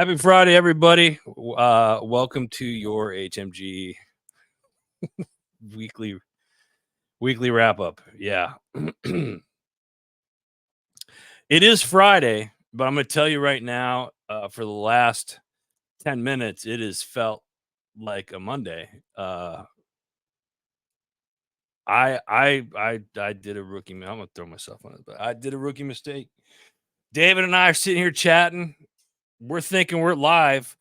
Happy Friday, everybody. Welcome to your HMG weekly wrap up. Yeah. It is Friday, but I'm going to tell you right now, for the last 10 minutes, it has felt like a Monday. I did a rookie. I'm going to throw myself on it, but I did a rookie mistake. David and I are sitting here chatting. We're thinking we're live.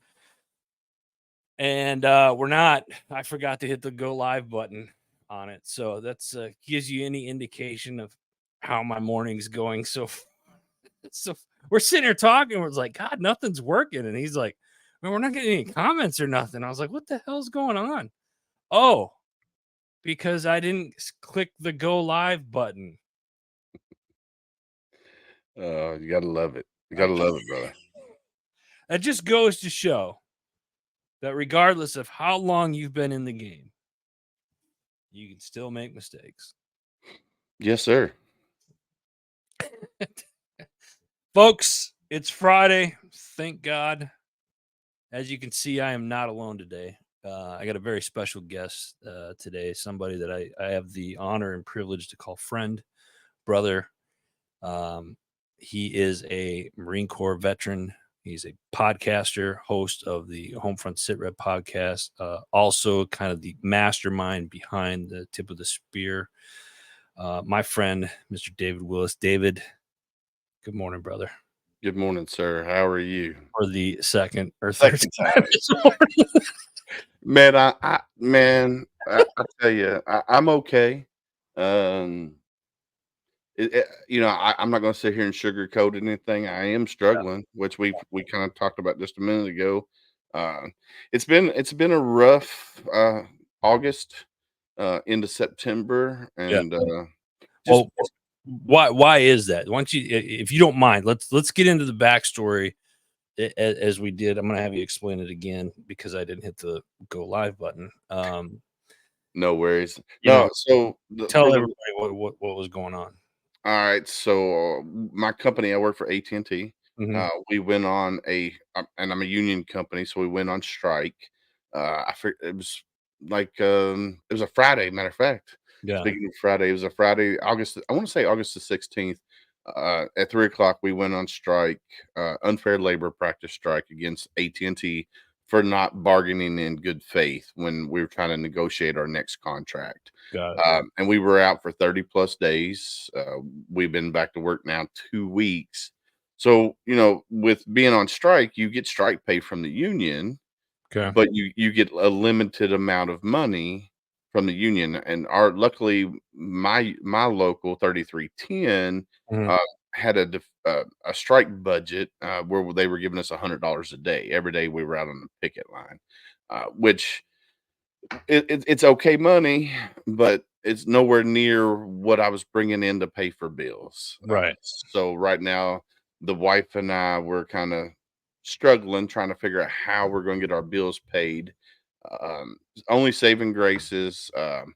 And we're not. I forgot to hit the go live button on it. So that's gives you any indication of how my morning's going. So we're sitting here talking. We're like, God, nothing's working. And he's like, man, we're not getting any comments or nothing. I was like, what the hell's going on? Oh, because I didn't click the go live button. You gotta love it. You gotta love it, brother. That just goes to show that regardless of how long you've been in the game, you can still make mistakes. Yes, sir. Folks, it's Friday. Thank God. As you can see, I am not alone today. I got a very special guest today, somebody that I have the honor and privilege to call friend, brother. He is a Marine Corps veteran. He's a podcaster, host of the Homefront Sit Rep podcast, also kind of the mastermind behind the Tip of the Spear. My friend, Mr. David Willis. David, good morning, brother. Good morning, sir. How are you? For the second or third time. Man, I tell you, I'm okay. I'm not going to sit here and sugarcoat anything. I am struggling, which we kind of talked about just a minute ago. It's been a rough August into September, and why is that? Once you, if you don't mind, let's get into the backstory as we did. I'm going to have you explain it again because I didn't hit the go live button. No worries. So tell everybody what was going on. All right. So my company, I work for AT&T. Mm-hmm. We went on and I'm a union company, so we went on strike. It was it was a Friday. Matter of fact, speaking of Friday, it was a Friday, I want to say August the 16th. At 3:00, we went on strike, unfair labor practice strike against AT&T for not bargaining in good faith when we were trying to negotiate our next contract. And we were out for 30 plus days. We've been back to work now 2 weeks. So, with being on strike, you get strike pay from the union, but you get a limited amount of money from the union. And luckily my local 3310 had a strike budget where they were giving us $100 a day every day we were out on the picket line, which it's okay money, but it's nowhere near what I was bringing in to pay for bills. Right. So right now, the wife and I were kind of struggling, trying to figure out how we're going to get our bills paid. Only saving graces. I've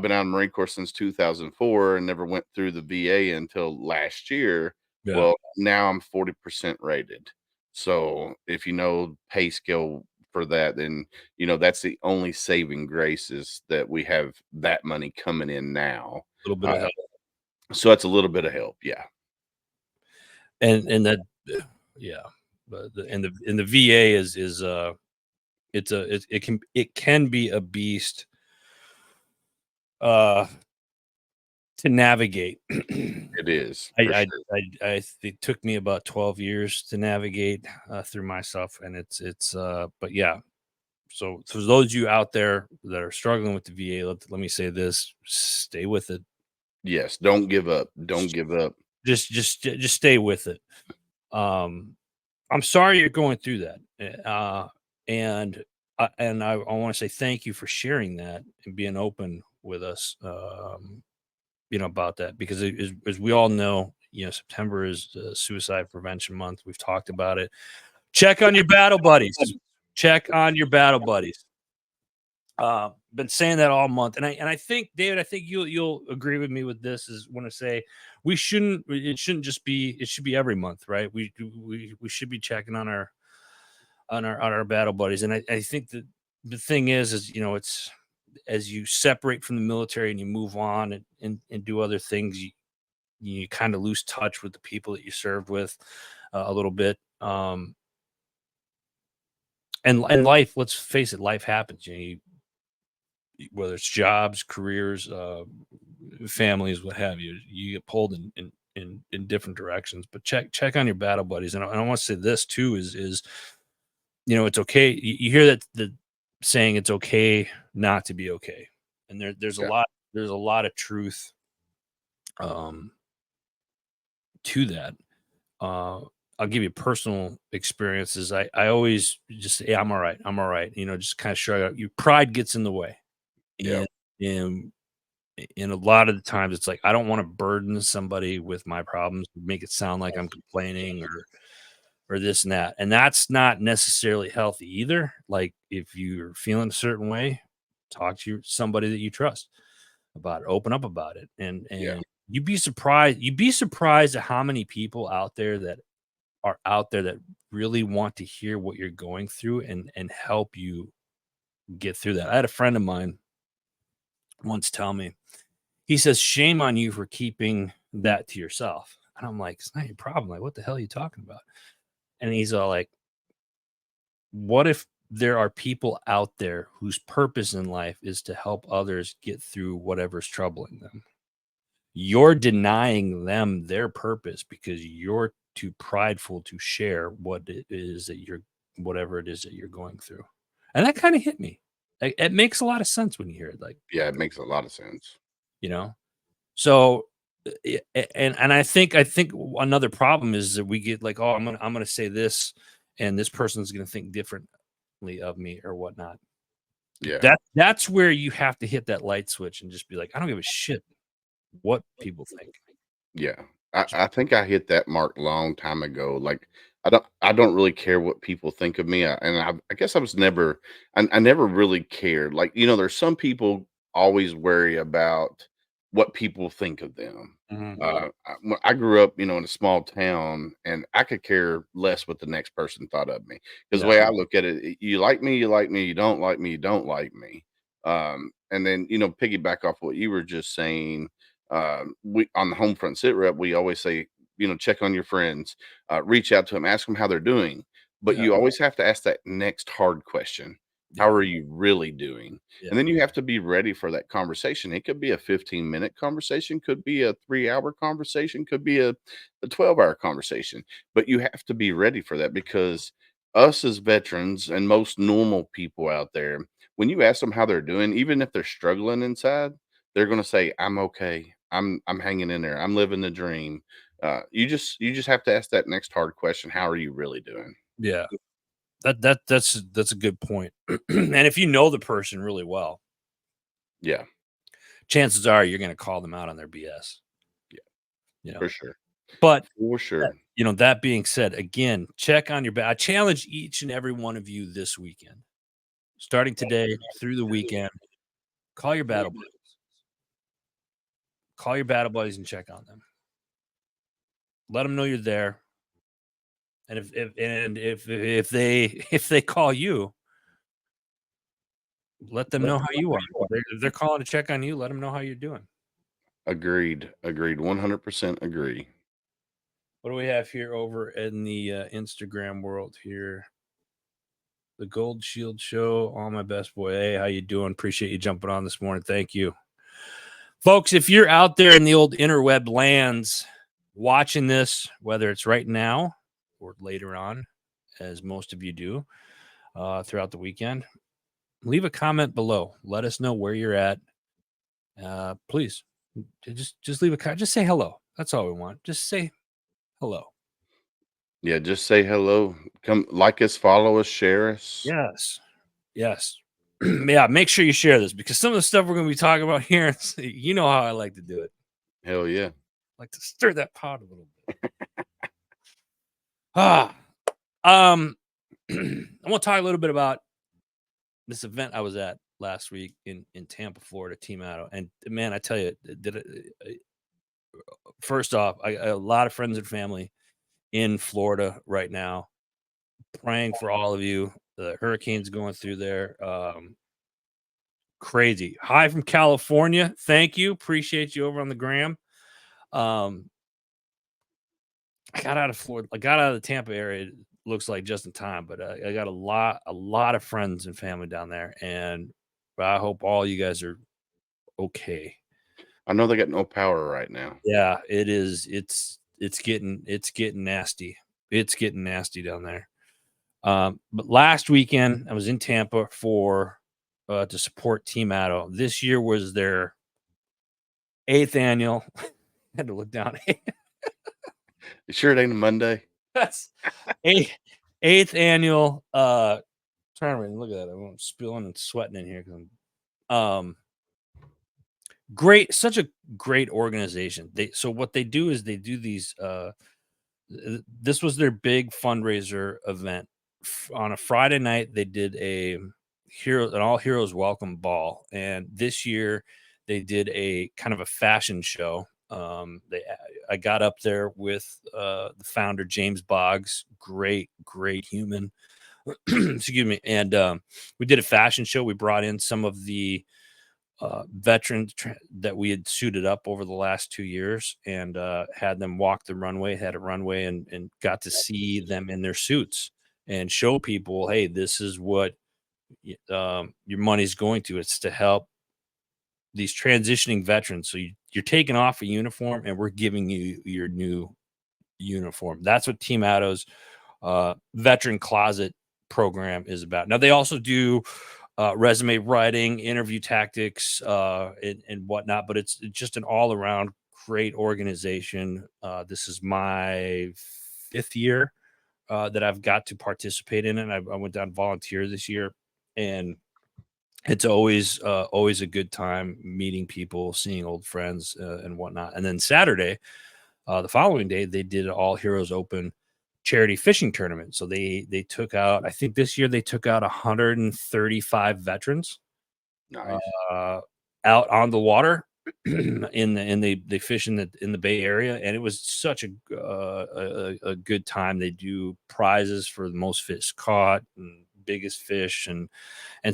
been out in the Marine Corps since 2004 and never went through the VA until last year. Yeah. Well, now I'm 40% rated. So if you know pay scale for that, then that's the only saving grace is that we have that money coming in now. A little bit of help. So that's a little bit of help, yeah. And that, yeah, but the VA is it can be a beast to navigate. It is. It took me about 12 years to navigate through myself, and it's but yeah. So for those of you out there that are struggling with the VA, let me say this: stay with it. Yes, don't give up. Don't give up. Just stay with it. I'm sorry you're going through that, and I want to say thank you for sharing that and being open with us. About that, because as we all know, September is Suicide Prevention Month. We've talked about it. Check on your battle buddies. Check on your battle buddies. Been saying that all month, and I think, David, I think you'll agree with me with this. Is when I say it shouldn't just be. It should be every month, right? We should be checking on on our battle buddies. And I think that the thing is, you know, it's as you separate from the military and you move on and do other things, you kind of lose touch with the people that you served with a little bit. And life, let's face it, life happens. Whether it's jobs, careers, families, what have you, you get pulled in different directions. But check on your battle buddies. And I want to say this too is you know, it's okay. You hear that the saying, it's okay not to be okay, and Yeah. there's a lot of truth um to that. uh I'll give you personal experiences. I always just say, I'm all right, I'm all right, you know, just kind of shrug out. Your pride gets in the way. Yeah. And and a lot of the times it's like, I don't want to burden somebody with my problems, make it sound like I'm complaining or this and that. And that's not necessarily healthy either. Like, if you're feeling a certain way, talk to somebody that you trust about it, open up about it. Yeah. And you'd be surprised at how many people out there that are out there that really want to hear what you're going through and help you get through that. I had a friend of mine once tell me, he says, "Shame on you for keeping that to yourself." And I'm like, "It's not your problem. Like, what the hell are you talking about?" And he's all like, "What if there are people out there whose purpose in life is to help others get through whatever's troubling them? You're denying them their purpose because you're too prideful to share what it is that whatever it is that you're going through." And that kind of hit me. Like, it makes a lot of sense when you hear it, like, Yeah, it makes a lot of sense. you know? So, and I think another problem is that we get like, "Oh, I'm gonna say this, and this person's gonna think differently of me or whatnot." Yeah. That's where you have to hit that light switch and just be like, "I don't give a shit what people think." Yeah. I think I hit that mark long time ago. Like, I don't really care what people think of me. I guess I was never I never really cared. Like, there's some people always worry about what people think of them. Mhm. When I grew up, in a small town, and I could care less what the next person thought of me. Because the Yeah, way I look at it, you like me, you like me, you don't like me, you don't like me. And then, piggyback off what you were just saying, we on the home front sit rep, we always say, check on your friends, reach out to them, ask them how they're doing. But yeah, you always have to ask that next hard question. How yeah, are you really doing? And yeah, then you have to be ready for that conversation. It could be a 15-minute conversation, could be a 3-hour conversation, could be a 12-hour conversation. But you have to be ready for that, because us as veterans and most normal people out there, when you ask them how they're doing, even if they're struggling inside, they're going to say, "I'm okay. I'm hanging in there. I'm living the dream." You just have to ask that next hard question. How are you really doing? yeah. That's a good point. And if you know the person really well, Yeah, chances are you're gonna call them out on their BS, yeah, you know? for sure, But for sure. that being said, again, check on your I challenge each and every one of you this weekend, starting today through the weekend, call your battle buddies. Call your battle buddies and check on them. Let them know you're there. And if they if they call you, let them know how you are. If they're calling to check on you, let them know how you're doing. Agreed, agreed, 100% agree. What do we have here over in the Instagram world here? The Gold Shield Show. All my best, boy. Hey, how you doing? Appreciate you jumping on this morning. Thank you. Folks, if you're out there in the old interweb lands watching this, whether it's right now or later on, as most of you do throughout the weekend, leave a comment below. Let us know where you're at. Please, just leave a comment. Just say hello. That's all we want. Just say hello. Yeah, just say hello. Come like us, follow us, share us. Yes. Yes. Yeah, make sure you share this, because some of the stuff we're going to be talking about here, you know how I like to do it. Hell yeah. I like to stir that pot a little bit. Ah, I want to talk a little bit about this event I was at last week in Tampa, Florida, Team Addo. And man, I tell you, first off, a lot of friends and family in Florida right now. praying for all of you. The hurricane's going through there. Crazy. Hi from California. Thank you. Appreciate you over on the gram. I got out of Florida. I got out of the Tampa area. It looks like just in time, but I got a lot of friends and family down there, and I hope all you guys are okay. I know they got no power right now. Yeah, it is. It's getting nasty. It's getting nasty down there. But last weekend I was in Tampa for to support Team Addo. This year was their 8th annual. Had to look down. You sure it ain't a Monday? That's eighth annual. Trying to look at that. I'm spilling and sweating in here because I'm great. Such a great organization. So what they do is they do these. This was their big fundraiser event on a Friday night. They did an all heroes welcome ball, and this year they did a kind of a fashion show. I got up there with the founder James Boggs, great human. Excuse me, and we did a fashion show. We brought in some of the veterans that we had suited up over the last 2 years and had them walk the runway, had a runway, and got to see them in their suits and show people, hey, this is what your money's going to. It's to help these transitioning veterans. So you're taking off a uniform and we're giving you your new uniform. That's what Team Addo's veteran closet program is about. Now they also do resume writing, interview tactics, and whatnot, but it's just an all-around great organization. This is my 5th year that I've got to participate in it. I went down volunteer this year, and it's always a good time meeting people, seeing old friends, and whatnot. And then Saturday, the following day, they did an All Heroes Open charity fishing tournament. So they took out, I think this year they took out 135 veterans. Nice. Out on the water they fish in the Bay Area, and it was such a good time. They do prizes for the most fish caught and biggest fish and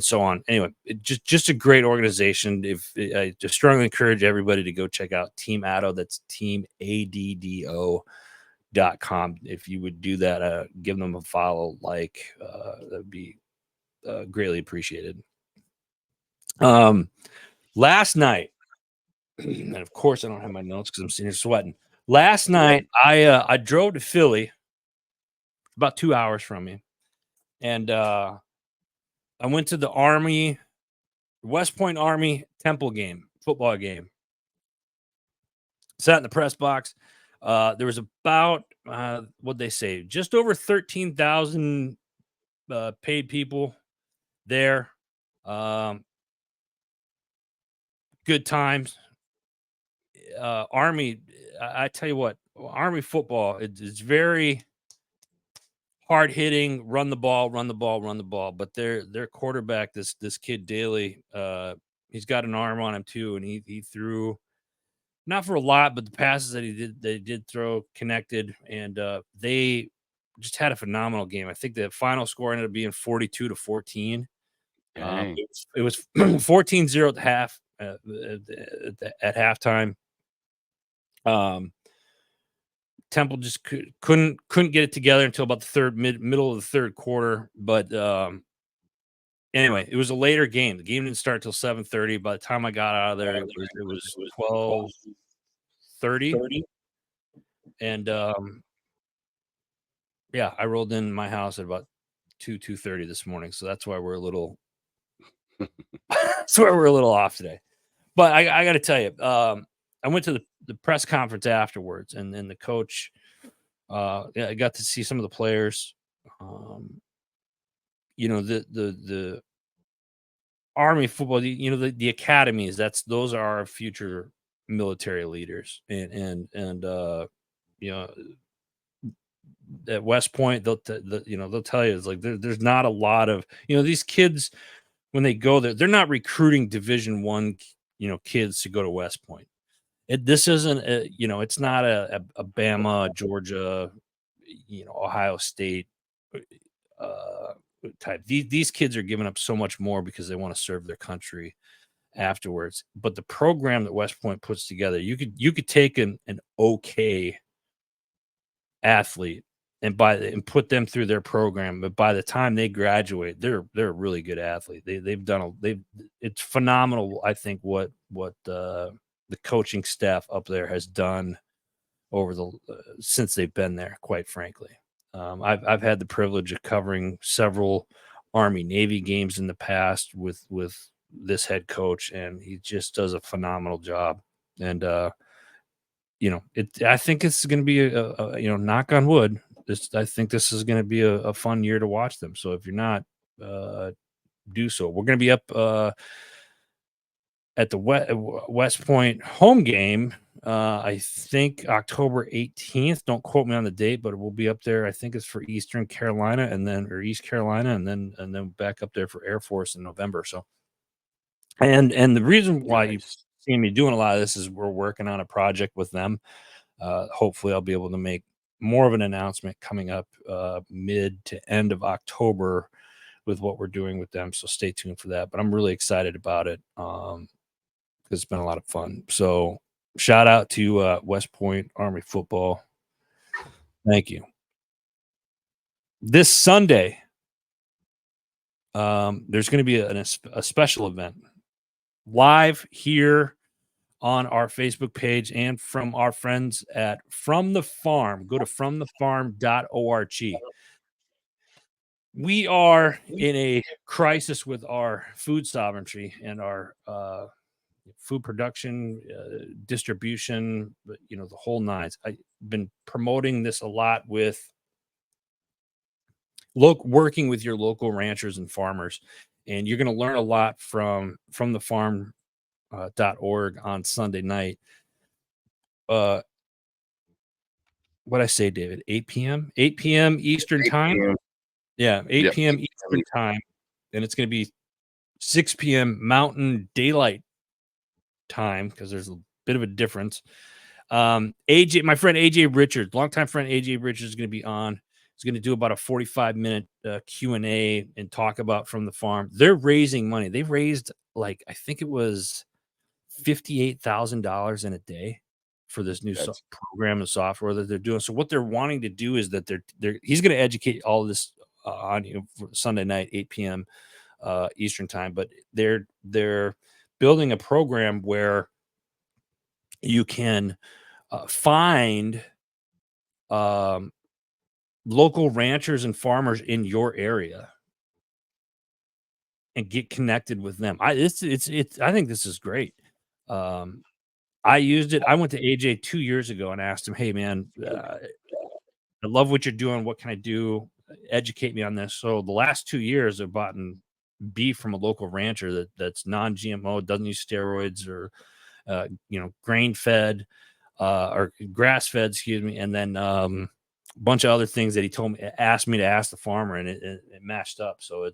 so on. Anyway, just a great organization. I just strongly encourage everybody to go check out Team Addo. That's Team ADDO.com. If you would do that, give them a follow, that'd be greatly appreciated. Last night, and of course I don't have my notes because I'm sitting here sweating. Last night I drove to Philly, about 2 hours from me, and I went to the West Point Army Temple game, football game. Sat in the press box. There was about what'd they say, just over 13,000 paid people there. Good times. Army, I tell you what, Army football, it's very hard hitting, run the ball. But their quarterback, this kid Daly, he's got an arm on him too, and he threw not for a lot, but the passes that they did throw connected, and they just had a phenomenal game. I think the final score ended up being 42-14. It was 14-0 at the half at halftime. Temple just couldn't get it together until about the middle of the third quarter. But anyway, it was a later game. The game didn't start till 7:30. By the time I got out of there, it was 12:30. And yeah, I rolled in my house at about 2:30 this morning. So that's why we're a little off today. But I got to tell you, I went to the press conference afterwards, and then the coach, I got to see some of the players. The Army football, the academies. Those are our future military leaders, and at West Point, they'll tell you, it's like there's not a lot of these kids when they go there, they're not recruiting Division I, kids to go to West Point. This isn't, it's not a Bama, Georgia, Ohio State. type. These kids are giving up so much more because they want to serve their country afterwards. But the program that West Point puts together, you could take an okay athlete and put them through their program, but by the time they graduate, they're a really good athlete. It's phenomenal. I think what the coaching staff up there has done over the since they've been there. Quite frankly, I've had the privilege of covering several Army Navy games in the past with this head coach, and he just does a phenomenal job. And I think it's going to be a knock on wood. I think this is going to be a fun year to watch them. So if you're not, do so. We're going to be up at the West Point home game. I think October 18th. Don't quote me on the date, but we'll be up there. I think it's for Eastern Carolina or East Carolina, and then back up there for Air Force in November. So, and the reason why you see me doing a lot of this is we're working on a project with them. Hopefully I'll be able to make more of an announcement coming up mid to end of October with what we're doing with them. So stay tuned for that. But I'm really excited about it because it's been a lot of fun. So shout out to West Point Army football. Thank you. This Sunday, there's going to be a special event live here on our Facebook page and from our friends at From the Farm. Go to fromthefarm.org. We are in a crisis with our food sovereignty and our food production, distribution, the whole nines. I've been promoting this a lot with working with your local ranchers and farmers, and you're going to learn a lot from the farm.org on Sunday night. What I say, David? 8 p.m. 8 p.m. Eastern time. PM. Yeah, 8 Yep. p.m. Eastern time, and it's going to be 6 p.m. Mountain Daylight time because there's a bit of a difference. AJ, my friend AJ Richards, longtime friend AJ Richards, is going to be on. He's going to do about a 45-minute Q&A and talk about From the Farm. They're raising money. They raised I think it was $58,000 in a day for this new program and software that they're doing. So what they're wanting to do is that he's going to educate all of this on for Sunday night, 8 p.m. Eastern time. But they're building a program where you can find local ranchers and farmers in your area and get connected with them. I think this is great. I used it. I went to AJ 2 years ago and asked him, "Hey, man, I love what you're doing. What can I do? Educate me on this." So the last 2 years, I've bought beef from a local rancher that's non-GMO, doesn't use steroids or grain fed or grass fed, excuse me, and then a bunch of other things that he asked me to ask the farmer, and it matched up. So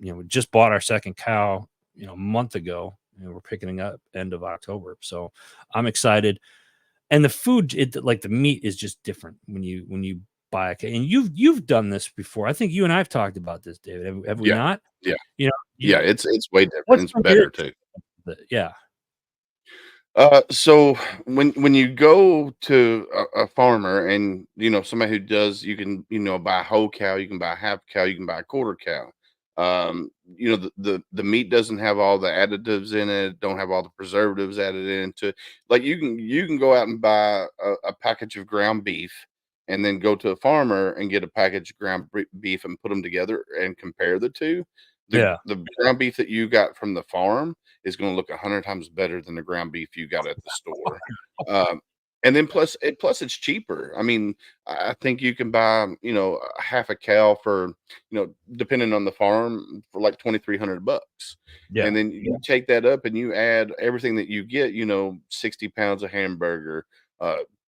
we just bought our second cow, a month ago. We're picking it up end of October. So I'm excited. And the food, the meat is just different when you buy a cow. And you've done this before. I think you and I've talked about this, David. Have we not? Yeah. Yeah. It's way different. It's better too. Yeah. So when you go to a farmer and somebody who does, you can buy a whole cow, you can buy a half cow, you can buy a quarter cow. The meat doesn't have all the additives in it, don't have all the preservatives added into it. Like you can go out and buy a package of ground beef and then go to a farmer and get a package of ground beef and put them together and compare the two. The ground beef that you got from the farm is going to look 100 times better than the ground beef you got at the store. And then plus it's cheaper. I mean, I think you can buy, half a cow for, depending on the farm, for like $2,300. Yeah. And then you take that up and you add everything that you get, 60 pounds of hamburger,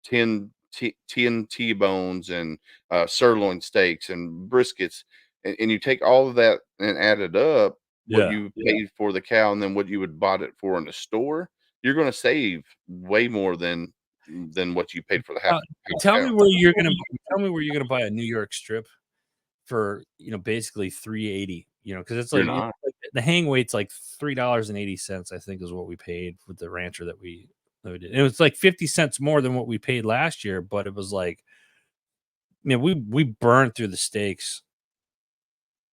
10 T-bones and sirloin steaks and briskets. And you take all of that and add it up, what you paid for the cow and then what you would bought it for in the store, you're going to save way more than what you paid for the half. Tell me where you're gonna buy a New York strip for, basically $3.80, because it's You're like, not. the hang weight's like $3.80, I think, is what we paid with the rancher that we did. And it was like 50 cents more than what we paid last year, but it was like, we burned through the steaks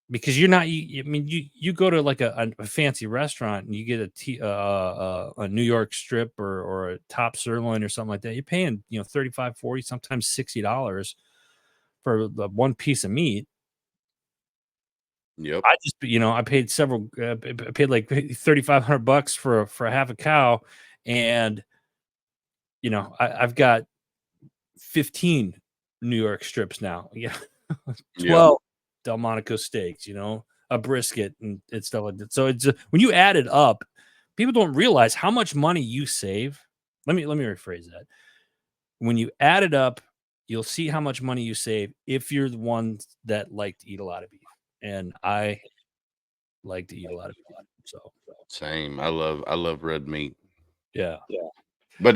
because you're not. You go to like a fancy restaurant and you get a New York strip or a top sirloin or something like that. You're paying 35, 40, sometimes $60 for the one piece of meat. Yep. I just, I paid several. I paid like $3,500 for a half a cow, and I've got 15 New York strips now. Yeah, 12 Delmonico steaks. A brisket and stuff like that. So it's when you add it up, people don't realize how much money you save. Let me rephrase that. When you add it up, you'll see how much money you save if you're the ones that like to eat a lot of beef. And I like to eat a lot of beef. So Same. I love red meat. yeah. But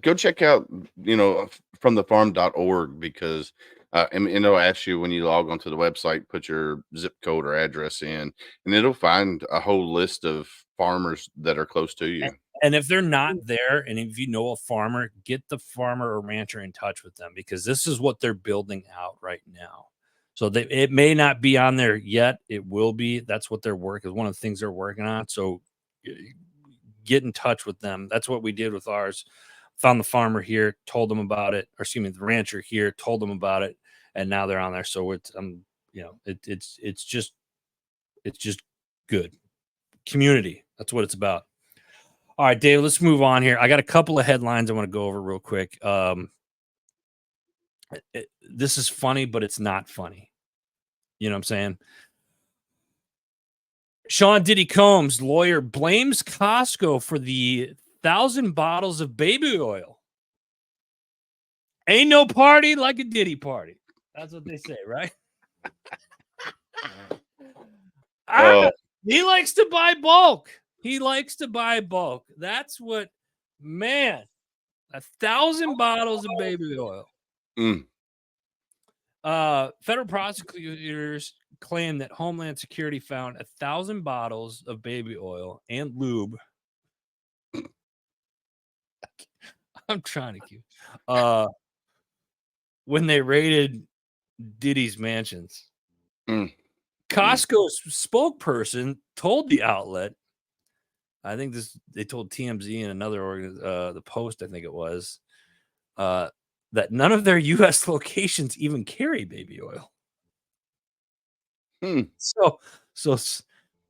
go check out, fromthefarm.org because and it'll ask you when you log onto the website, put your zip code or address in, and it'll find a whole list of farmers that are close to you. And if they're not there, and if you know a farmer, get the farmer or rancher in touch with them because this is what they're building out right now. So it may not be on there yet. It will be. That's what they're working. One of the things they're working on. So get in touch with them. That's what we did with ours. Found the farmer here, told them about it, or excuse me, the rancher here, told them about it, and now they're on there. So it's it's just good community. That's what it's about. All right, Dave, let's move on here. I got a couple of headlines I want to go over real quick. This is funny, but it's not funny. You know what I'm saying? Sean Diddy Combs' lawyer blames Costco for the 1,000 bottles of baby oil. Ain't no party like a Diddy party. That's what they say, right? He likes to buy bulk. That's what, man, 1,000 bottles of baby oil. Federal prosecutors claim that Homeland Security found 1,000 bottles of baby oil and lube. I'm trying to keep when they raided Diddy's mansions. Costco's spokesperson told the outlet, I think they told TMZ and another the Post, I think it was, that none of their U.S. locations even carry baby oil. So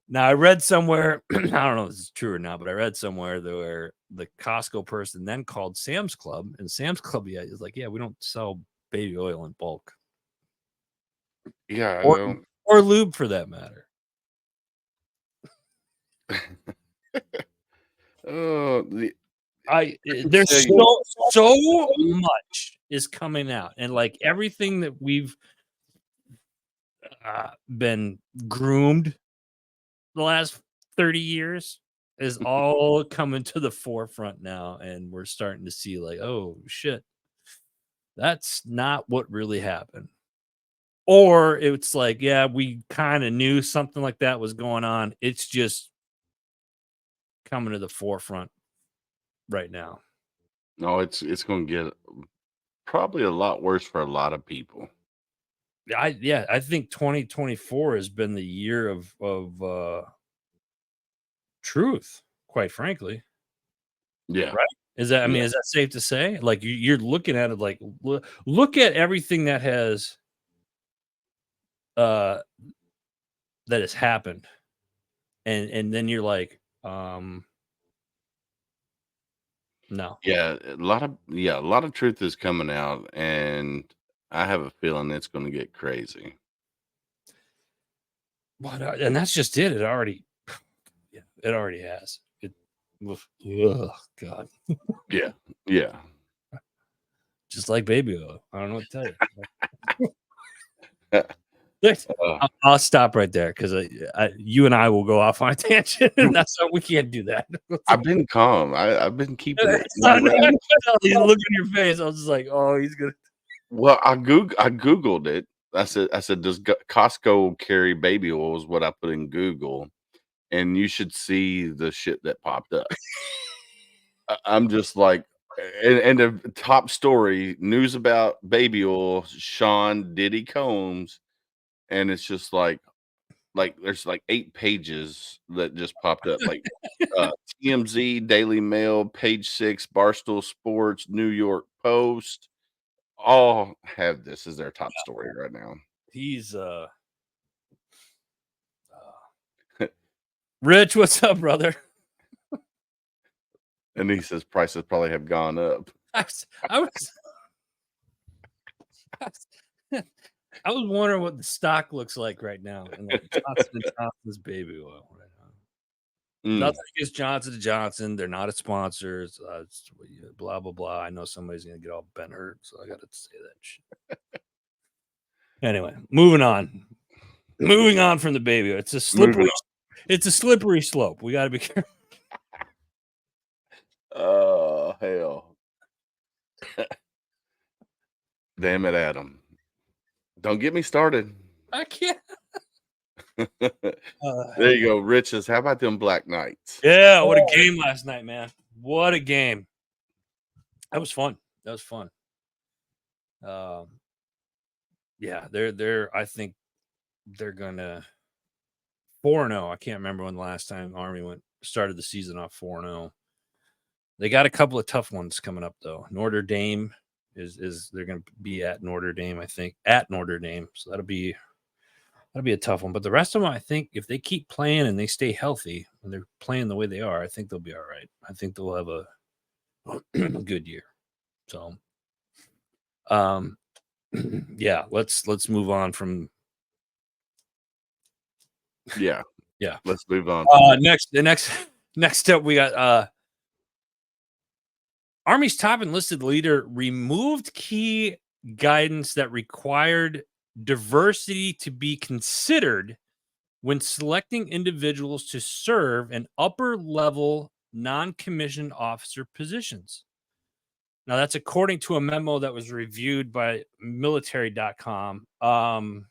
now I read somewhere, I don't know if this is true or not, but I read somewhere where the Costco person then called Sam's Club, and Sam's Club is like, yeah, we don't sell baby oil in bulk. Yeah, or lube for that matter. There's so much is coming out, and like everything that we've been groomed the last 30 years is all coming to the forefront now, and we're starting to see like, oh shit, that's not what really happened. Or it's like, yeah, we kind of knew something like that was going on. It's just coming to the forefront right now. No, it's going to get probably a lot worse for a lot of people. I think 2024 has been the year of truth, quite frankly. Yeah. Right? Is that is that safe to say? Like you're looking at it like look at everything that has happened. And then you're like, no. Yeah, a lot of truth is coming out, and I have a feeling it's going to get crazy. And that's just it. It already has. Oh God. Yeah. Just like baby oil. I don't know what to tell you. I'll stop right there because you and I will go off on a tangent. That's we can't do that. I've been calm. I've been keeping it. He's looking in your face. I was just like, oh, he's gonna. Well, I googled it, I said, "Does Costco carry baby oil?" is what I put in Google, and you should see the shit that popped up. I'm just like, and the top story, news about baby oil, Sean Diddy Combs, and it's just like there's like 8 pages that just popped up, like, TMZ, Daily Mail, Page 6, Barstool Sports, New York Post, all have this as their top story right now. He's Rich, what's up, brother? And he says prices probably have gone up. I was I was wondering what the stock looks like right now in like Johnson & Johnson's baby oil right now. Nothing against Johnson & Johnson. They're not a sponsor. It's, blah, blah, blah. I know somebody's going to get all bent hurt, so I got to say that shit. Anyway, moving on. Moving on from the baby oil. It's a slippery slope. We got to be careful. Oh, hell. Damn it, Adam. Don't get me started. I can't. There you go, Riches. How about them Black Knights? Yeah, what a game last night, man. What a game. That was fun. That was fun. Yeah, I think they're gonna 4-0. I can't remember when the last time Army started the season off 4-0. They got a couple of tough ones coming up though. Notre Dame is they're gonna be at Notre Dame, I think, at Notre Dame. So that'll be a tough one. But the rest of them, I think, if they keep playing and they stay healthy and they're playing the way they are, I think they'll be all right. I think they'll have a good year. So, yeah, let's move on from. Yeah. Let's move on. Next up, we got Army's top enlisted leader removed key guidance that required diversity to be considered when selecting individuals to serve in upper level non-commissioned officer positions. Now, that's according to a memo that was reviewed by military.com. What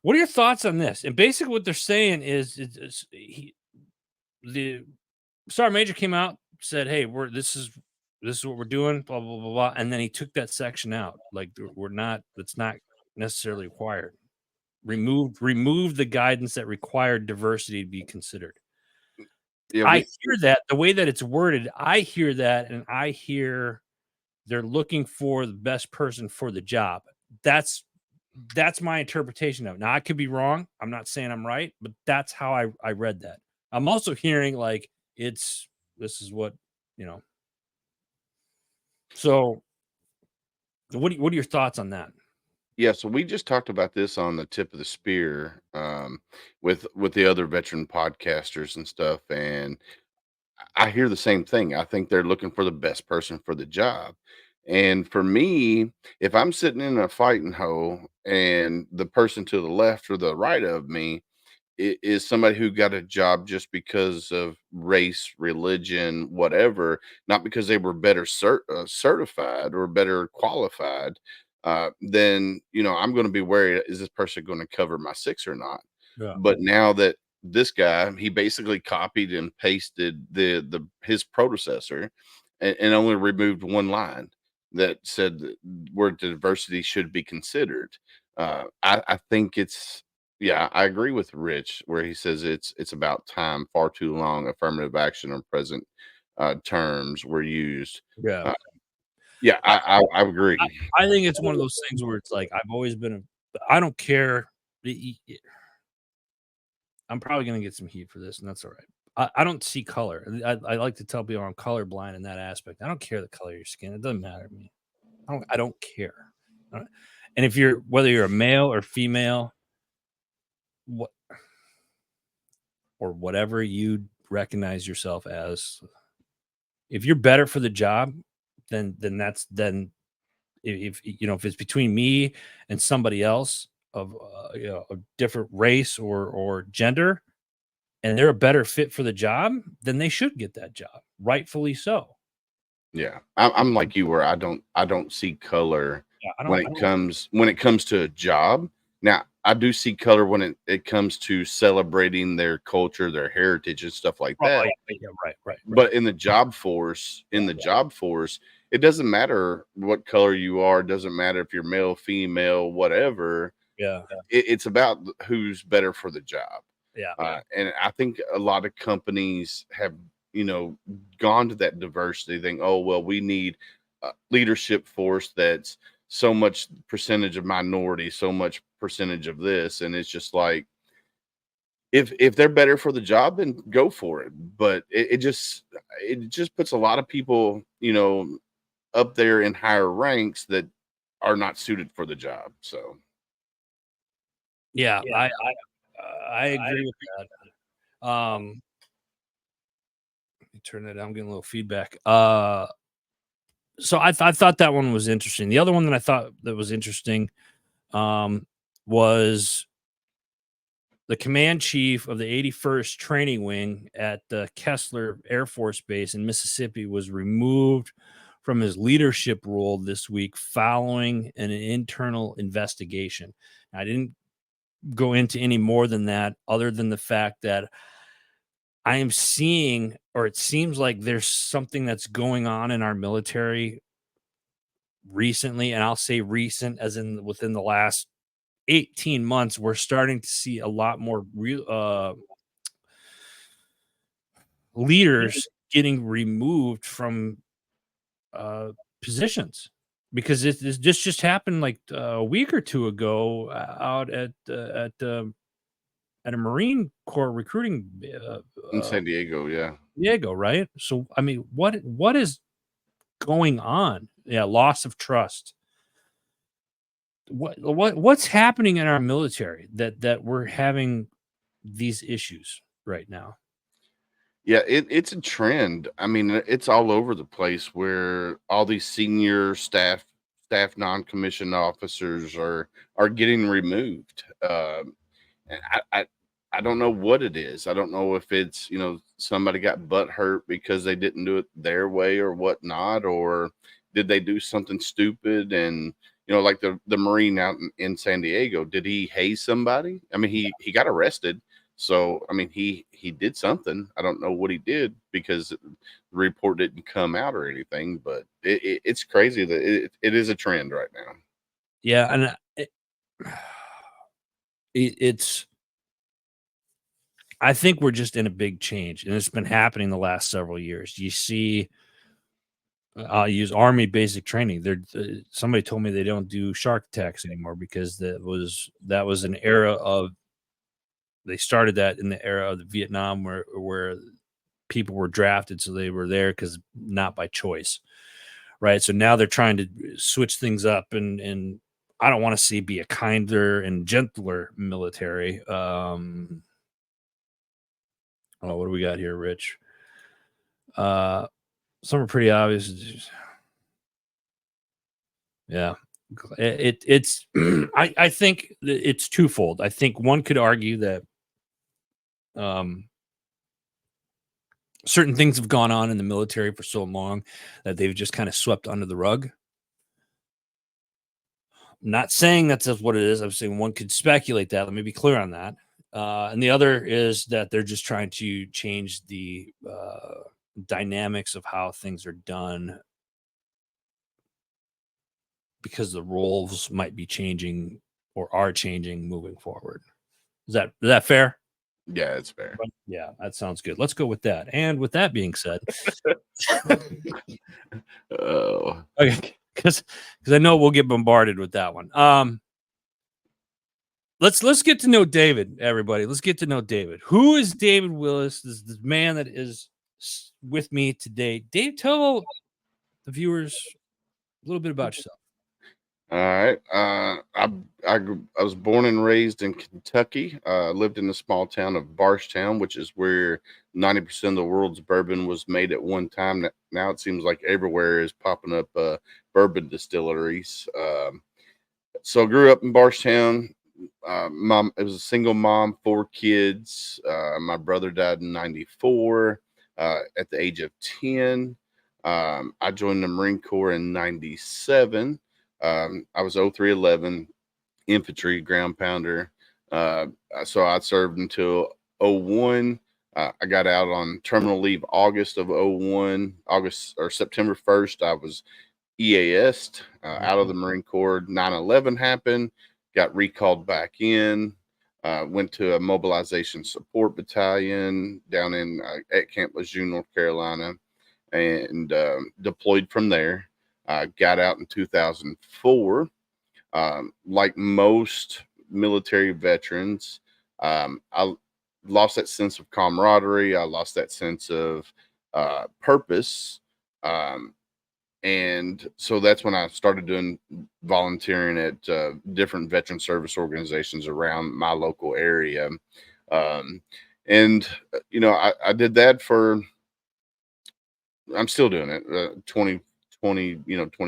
are your thoughts on this? And basically what they're saying is the Sergeant Major came out, said, "Hey, this is what we're doing, blah, blah, blah, blah." And then he took that section out. Like, it's not necessarily required. Remove the guidance that required diversity to be considered. Yeah, I hear that the way that it's worded. I hear that, and I hear they're looking for the best person for the job. That's my interpretation of it. Now, I could be wrong. I'm not saying I'm right, but that's how I read that. I'm also hearing like this is what, So what are your thoughts on that? Yeah, so we just talked about this on the Tip of the Spear with the other veteran podcasters and stuff, and I hear the same thing. I think they're looking for the best person for the job. And for me, if I'm sitting in a fighting hole and the person to the left or the right of me is somebody who got a job just because of race, religion, whatever, not because they were better certified or better qualified, then I'm going to be worried: is this person going to cover my 6 or not? Yeah. But now that this guy, he basically copied and pasted his predecessor, and only removed one line that said where diversity should be considered. I think it's. Yeah, I agree with Rich where he says it's about time. Far too long affirmative action on present terms were used. Yeah. I agree. I think it's one of those things where it's like I've always been I don't care. I'm probably going to get some heat for this, and that's all right. I don't see color. I like to tell people I'm colorblind in that aspect. I don't care the color of your skin. It doesn't matter to me. I don't care. And if whether you're a male or female, or whatever you recognize yourself as, if you're better for the job, then if it's between me and somebody else of a different race or gender, and they're a better fit for the job, then they should get that job, rightfully so. Yeah, I'm like you, where I don't see color Yeah, I when don't. it comes to a job. Now, I do see color when it comes to celebrating their culture, their heritage, and stuff like Oh, that. yeah, right. But in the job force, it doesn't matter what color you are. It doesn't matter if you're male, female, whatever. Yeah, It's about who's better for the job. yeah, And I think a lot of companies have, you know, gone to that diversity thing. Oh, well, we need a leadership force that's so much percentage of minority, so much percentage of this. And it's just like, if they're better for the job, then go for it. But it just puts a lot of people, you know, up there in higher ranks that are not suited for the job. So yeah. I agree with that. Let me turn that down. I'm getting a little feedback. So I thought that one was interesting. The other one that I thought that was interesting, was the command chief of the 81st Training Wing at the Kessler Air Force Base in Mississippi was removed from his leadership role this week following an internal investigation. I didn't go into any more than that, other than the fact that I am seeing, or it seems like there's something that's going on in our military recently, and I'll say recent as in within the last 18 months. We're starting to see a lot more real leaders getting removed from uh, positions, because this just happened like a week or two ago, out at a Marine Corps recruiting, in San Diego, yeah. Diego, right? So I mean, what is going on? Yeah, loss of trust. What's happening in our military that we're having these issues right now? Yeah, it's a trend. I mean, it's all over the place where all these senior staff non-commissioned officers are getting removed. And I don't know what it is. I don't know if it's, you know, somebody got butt hurt because they didn't do it their way or whatnot, or did they do something stupid? And you know, like the Marine out in San Diego, did he haze somebody? I mean, he got arrested. So I mean, he did something. I don't know what he did because the report didn't come out or anything. But it's crazy that it is a trend right now. Yeah, and it's I think we're just in a big change, and it's been happening the last several years. You see, I'll use Army basic training. Somebody told me they don't do shark attacks anymore because that was an era of they started that in the era of the Vietnam, where people were drafted, so they were there because not by choice, right? So now they're trying to switch things up, and I don't want to see be a kinder and gentler military. Oh, what do we got here, Rich? Some are pretty obvious. Yeah, it's I think it's twofold. I think one could argue that um, certain things have gone on in the military for so long that they've just kind of swept under the rug. Not saying that's just what it is. I'm saying one could speculate that. Let me be clear on that. And the other is that they're just trying to change the dynamics of how things are done, because the roles might be changing or are changing moving forward. Is that fair? Yeah, it's fair. Yeah, that sounds good. Let's go with that. And with that being said, Oh, okay, because I know we'll get bombarded with that one. Let's get to know David, everybody. Let's get to know David. Who is David Willis? This is the man that is with me today. Dave, tell the viewers a little bit about yourself. all right. I was born and raised in Kentucky. Lived in the small town of Barstown, which is where 90% of the world's bourbon was made at one time. Now it seems like everywhere is popping up bourbon distilleries. So I grew up in Barstown. Mom, it was a single mom, 4 kids. My brother died in '94 at the age of 10. I joined the Marine Corps in '97. I was 0311 infantry ground pounder. So I served until 01. I got out on terminal leave August of 01. August or September 1st, I was EAS'd out of the Marine Corps. 9/11 happened, got recalled back in, went to a mobilization support battalion down in at Camp Lejeune, North Carolina, and deployed from there. Got out in 2004. Like most military veterans, I lost that sense of camaraderie. I lost that sense of purpose. Um, and so that's when I started doing volunteering at different veteran service organizations around my local area. Um, and, I did that for, I'm still doing it 20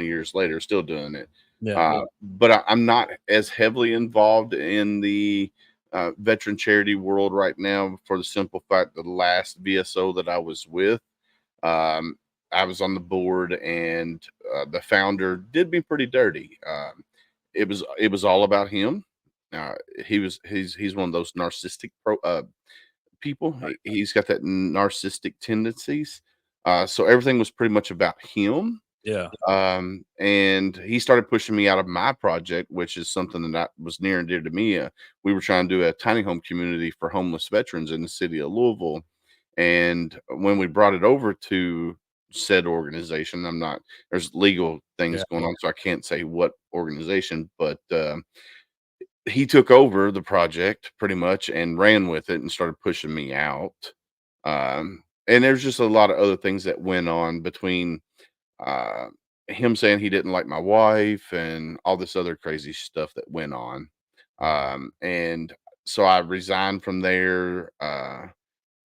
years later, still doing it. Yeah. But I'm not as heavily involved in the veteran charity world right now for the simple fact that the last VSO that I was with, um, I was on the board, and the founder did me pretty dirty. It was all about him. He's one of those narcissistic people. He's got that narcissistic tendencies. So everything was pretty much about him. Yeah. And he started pushing me out of my project, which is something that was near and dear to me. We were trying to do a tiny home community for homeless veterans in the city of Louisville. And when we brought it over to said organization, there's legal things going on, so I can't say what organization, but he took over the project pretty much and ran with it and started pushing me out. And there's just a lot of other things that went on between uh, him saying he didn't like my wife and all this other crazy stuff that went on. And so I resigned from there.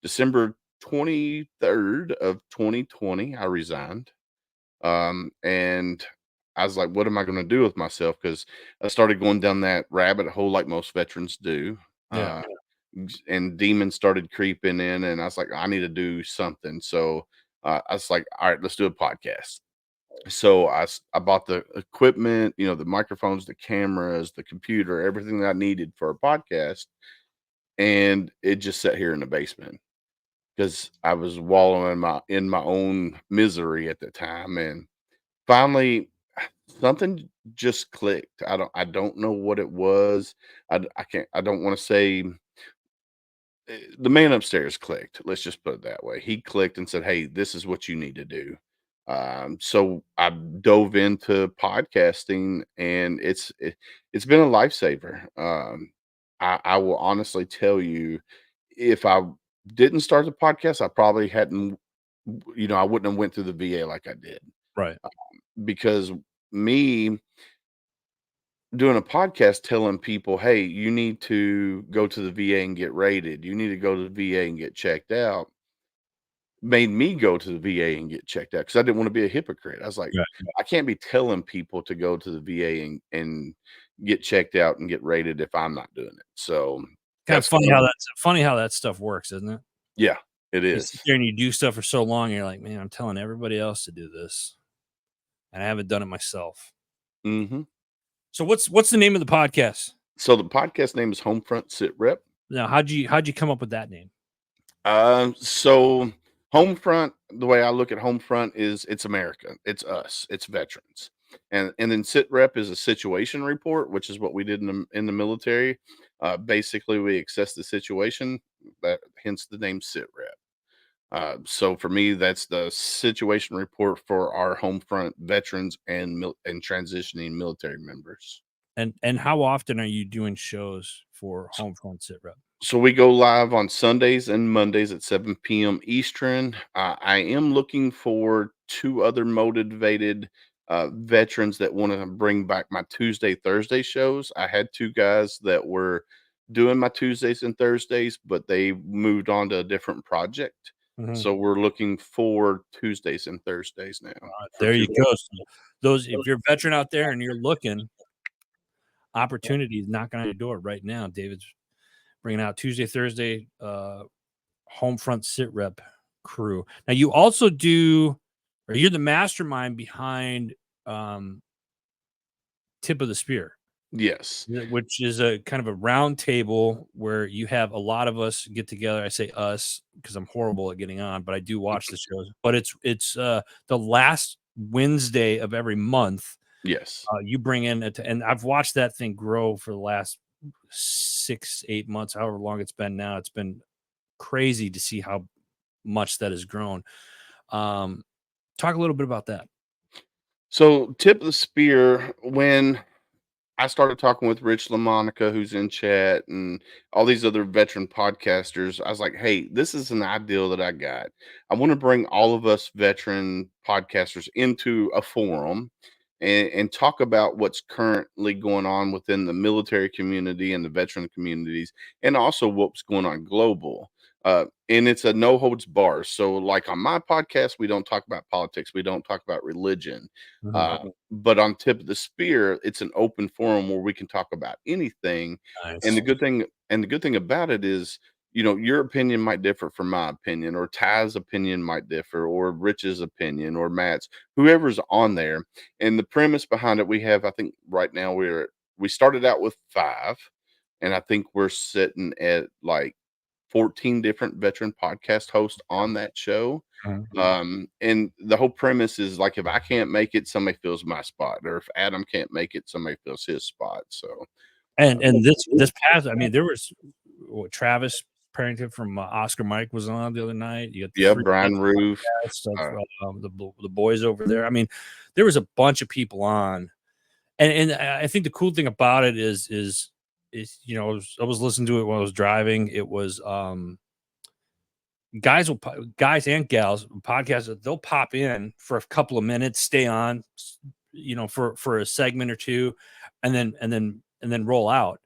December 23rd of 2020, I resigned. And I was like, what am I going to do with myself? Because I started going down that rabbit hole like most veterans do. Yeah. And demons started creeping in, and I was like, I need to do something. So I was like, all right, let's do a podcast. So I bought the equipment, the microphones, the cameras, the computer, everything that I needed for a podcast. And it just sat here in the basement because I was wallowing in my own misery at the time. And finally, something just clicked. I don't know what it was. I don't want to say the man upstairs clicked. Let's just put it that way. He clicked and said, "Hey, this is what you need to do." So I dove into podcasting, and it's been a lifesaver. I will honestly tell you, if I didn't start the podcast, I probably hadn't. I wouldn't have went through the VA like I did, Right. because me doing a podcast telling people, "Hey, you need to go to the VA and get rated. You need to go to the VA and get checked out," made me go to the VA and get checked out because I didn't want to be a hypocrite. I was like, Right. I can't be telling people to go to the VA and get checked out and get rated if I'm not doing it. So Kind of that's funny kind how of, that stuff works, isn't it? yeah, it You is. sit there and you do stuff for so long, and you're like, man, I'm telling everybody else to do this, and I haven't done it myself. Hmm. So what's the name of the podcast? So the podcast name is Homefront Sit Rep. Now, how'd you come up with that name? So Homefront, the way I look at Homefront is it's America, it's us, it's veterans, and then Sit Rep is a situation report, which is what we did in the military. Basically, we assess the situation, that hence the name Sit Rep. So for me, that's the situation report for our Homefront veterans and transitioning military members. And how often are you doing shows for Homefront Sit Rep? So we go live on Sundays and Mondays at 7 p.m. Eastern. I am looking for two other motivated veterans that want to bring back my Tuesday, Thursday shows. I had two guys that were doing my Tuesdays and Thursdays, but they moved on to a different project. Mhm. So we're looking for Tuesdays and Thursdays now for There two. you go. So those, if you're a veteran out there and you're looking, opportunities knocking on your door right now. David's bringing out Tuesday, Thursday, Homefront Sit Rep crew. Now you also do, or you're the mastermind behind Tip of the Spear. Yes. Which is a kind of a round table where you have a lot of us get together. I say us because I'm horrible at getting on, but I do watch the shows. But it's the last Wednesday of every month. Yes. You bring in and I've watched that thing grow for the last 6-8 months, however long it's been now. It's been crazy to see how much that has grown. Talk a little bit about that. So, Tip of the Spear, when I started talking with Rich LaMonica, who's in chat, and all these other veteran podcasters. I was like, hey, this is an ideal that I got. I want to bring all of us veteran podcasters into a forum and talk about what's currently going on within the military community and the veteran communities, and also what's going on global. And it's a no holds bar. So, like on my podcast, we don't talk about politics, we don't talk about religion. But on Tip of the Spear, it's an open forum where we can talk about anything. And Nice. the good thing about it is, your opinion might differ from my opinion, or Ty's opinion might differ, or Rich's opinion, or Matt's, whoever's on there. And the premise behind it, we have, I think right now we started out with 5, and I think we're sitting at like 14 different veteran podcast hosts on that show. And the whole premise is like, if I can't make it, somebody fills my spot, or if Adam can't make it, somebody fills his spot. So, And this past, I mean, there was Travis Parrington from Oscar Mike was on the other night. You got the yeah, Brian Roof, the boys over there. I mean, there was a bunch of people on, and I think the cool thing about it is I was listening to it when I was driving. It was guys and gals podcasts, they'll pop in for a couple of minutes, stay on, for a segment or two, and then roll out.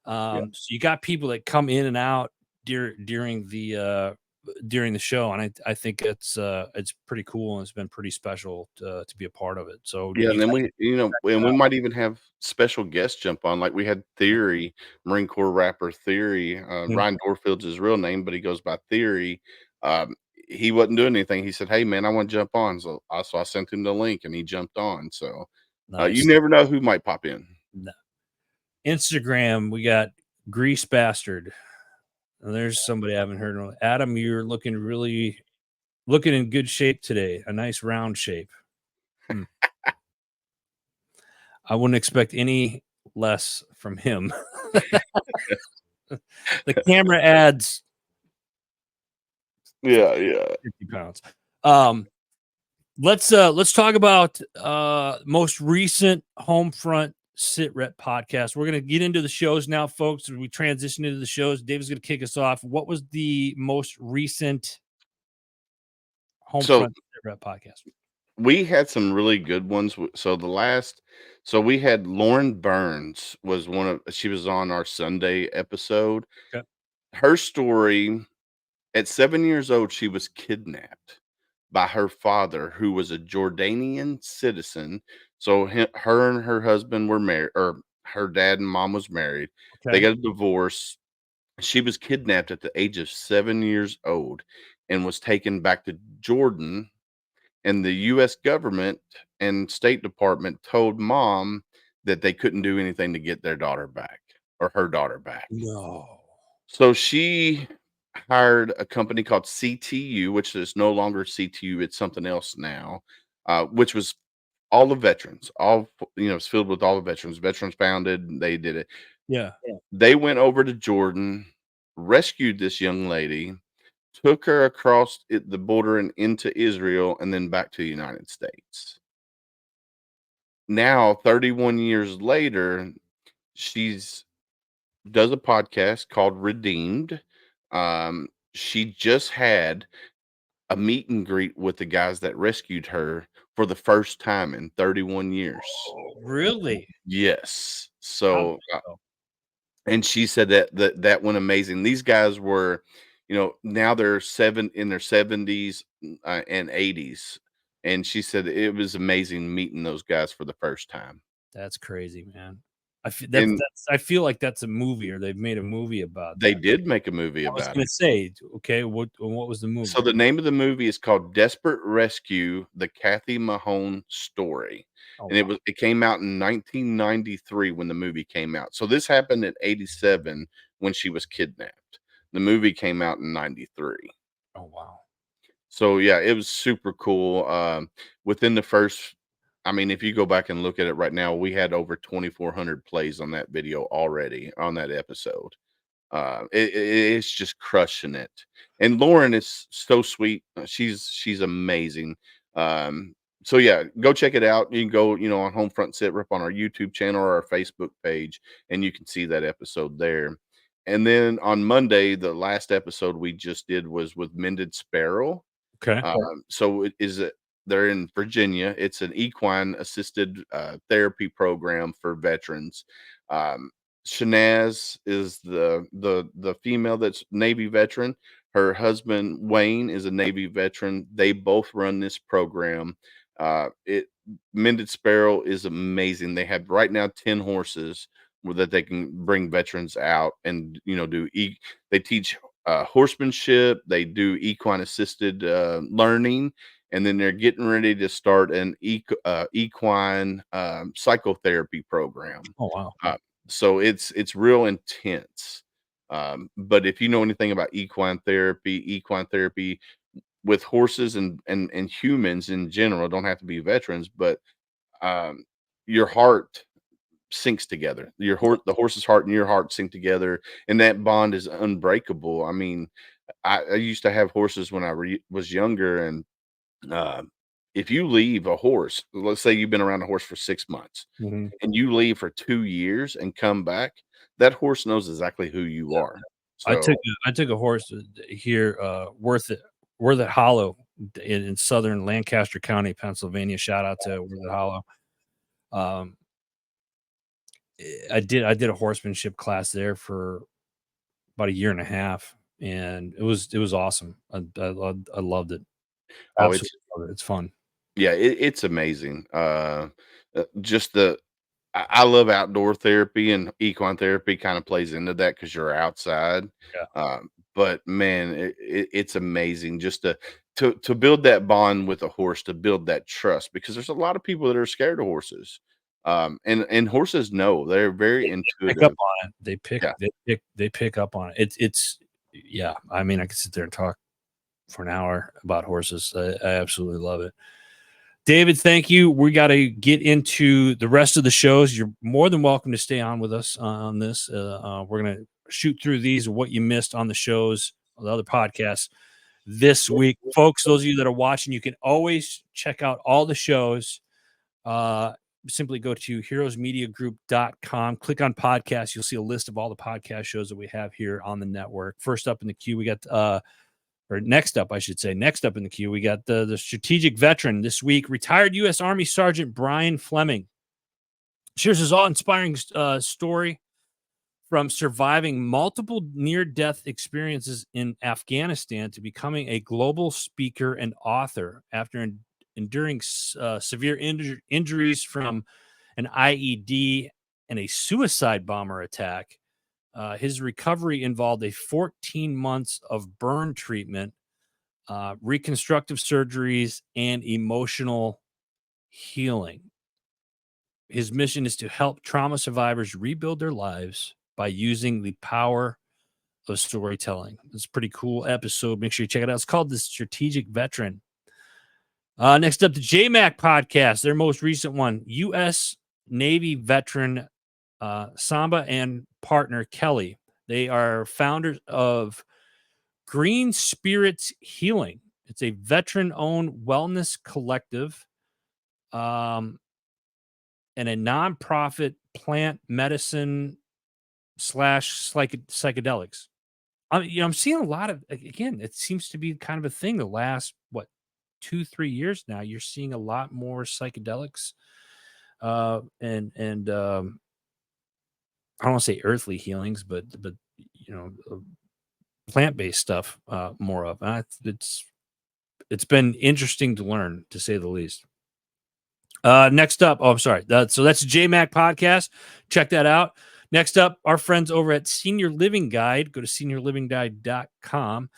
So you got people that come in and out during the show, and I think it's pretty cool, and it's been pretty special to be a part of it. So yeah, and then we out. might even have special guests jump on. Like we had Theory, Marine Corps rapper Theory. Ryan Dorfield's his real name, but he goes by Theory. He wasn't doing anything. He said, "Hey man, I want to jump on." So I sent him the link, and he jumped on. So Nice. you never know who might pop in. No. Instagram, we got Grease Bastard. And there's somebody I haven't heard of. Adam, you're looking in good shape today. A nice round shape. I wouldn't expect any less from him. The camera adds Yeah. 50 pounds. Let's talk about most recent Homefront Sit Rep podcast. We're going to get into the shows now, folks. As we transition into the shows, David's going to kick us off. What was the most recent Homefront Sit Rep podcast? We had some really good ones. So we had Lauren Burns she was on our Sunday episode. Okay. Her story, at 7 years old, she was kidnapped by her father, who was a Jordanian citizen. So her and her husband were married, or her dad and mom was married. Okay. They got a divorce. She was kidnapped at the age of 7 years old and was taken back to Jordan. And the US government and State Department told mom that they couldn't do anything to get their daughter back, or her daughter back. No. So she hired a company called CTU, which is no longer CTU, it's something else now, which was all the veterans, it's filled with all the veterans. Veterans founded, they did it. Yeah. They went over to Jordan, rescued this young lady, took her across the border and into Israel, and then back to the United States. Now, 31 years later, she's does a podcast called Redeemed. She just had a meet and greet with the guys that rescued her for the first time in 31 years. Really? Yes. So, and she said that went amazing. These guys were, now they're in their 70s and 80s. And she said it was amazing meeting those guys for the first time. That's crazy, man. I feel like that's a movie, or they've made a movie about They that. did make a movie I was about gonna it. say, okay, what was the movie? So the name of the movie is called Desperate Rescue: The Kathy Mahone Story. Oh, And wow. it came out in 1993 when the movie came out. So this happened in 87 when she was kidnapped. The movie came out in 93. Oh, wow. So yeah, it was super cool. Within the first, I mean, if you go back and look at it right now, we had over 2,400 plays on that video already on that episode. It's just crushing it. And Lauren is so sweet. She's amazing. Um, so yeah, go check it out. You can go, on Homefront Sit Rep on our YouTube channel or our Facebook page, and you can see that episode there. And then on Monday, the last episode we just did was with Mended Sparrow. Okay. So they're in Virginia. It's an equine assisted therapy program for veterans. Um, Shanaz is the female that's Navy veteran. Her husband Wayne is a Navy veteran. They both run this program. It Mended Sparrow is amazing. They have right now 10 horses that they can bring veterans out and they teach horsemanship. They do equine assisted learning, and then they're getting ready to start an equine psychotherapy program. Oh, wow. So it's real intense. But if you know anything about equine therapy with horses and humans in general, don't have to be veterans, but um, your heart syncs together. The horse's heart and your heart sync together, and that bond is unbreakable. I mean, I used to have horses when I was younger, and uh, if you leave a horse, let's say you've been around a horse for 6 months, Mhm. and you leave for 2 years and come back, that horse knows exactly who you are. So, I took a horse here, Worth It Hollow in southern Lancaster County, Pennsylvania. Shout out to Worth It Hollow. Um, I did a horsemanship class there for about a year and a half, and it was awesome. I loved it. oh, Absolutely loved it. It's fun. yeah, it's amazing. Just I love outdoor therapy, and equine therapy kind of plays into that because you're outside. Yeah. But man, it's amazing just to build that bond with a horse, to build that trust, because there's a lot of people that are scared of horses. And horses know, they're very Pick up intuitive. on it. Yeah. They pick up on it. It's yeah, I mean, I could sit there and talk for an hour about horses. I absolutely love it. David, thank you. We got to get into the rest of the shows. You're more than welcome to stay on with us on this. We're going to shoot through these, what you missed on the shows, on the other podcasts this week. Folks, those of you that are watching, you can always check out all the shows. Simply go to heroesmediagroup.com, click on podcasts. You'll see a list of all the podcast shows that we have here on the network. First up in the queue, we got or next up, I should say, next up in the queue, we got the strategic veteran this week, retired U.S. Army Sergeant Brian Fleming. Shares his awe-inspiring story from surviving multiple near-death experiences in Afghanistan to becoming a global speaker and author after enduring severe injuries from an IED and a suicide bomber attack. His recovery involved a 14 months of burn treatment, reconstructive surgeries, and emotional healing. His mission is to help trauma survivors rebuild their lives by using the power of storytelling. It's a pretty cool episode. Make sure you check it out. It's called The Strategic Veteran. Next up, the JMAC podcast, their most recent one, U.S. Navy veteran Samba and partner Kelly. They are founders of Green Spirits Healing. It's a veteran-owned wellness collective, and a nonprofit plant medicine / psychedelics. I'm seeing a lot of, again, it seems to be kind of a thing the last 2-3 years now. You're seeing a lot more psychedelics, and I don't want to say earthly healings, but you know, plant-based stuff, more of. It's been interesting to learn, to say the least. Next up, I'm sorry. So that's JMac Podcast. Check that out. Next up, our friends over at Senior Living Guide. Go to seniorlivingguide.com.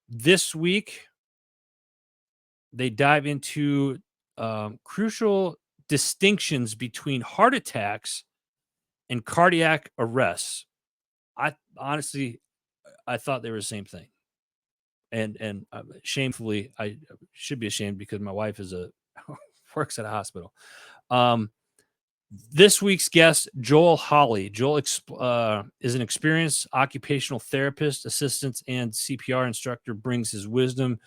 This week they dive into crucial distinctions between heart attacks and cardiac arrests. I honestly, I thought they were the same thing, and shamefully, I should be ashamed because my wife works at a hospital. This week's guest, Joel Hawley. Joel is an experienced occupational therapist, assistant, and CPR instructor. Brings his wisdom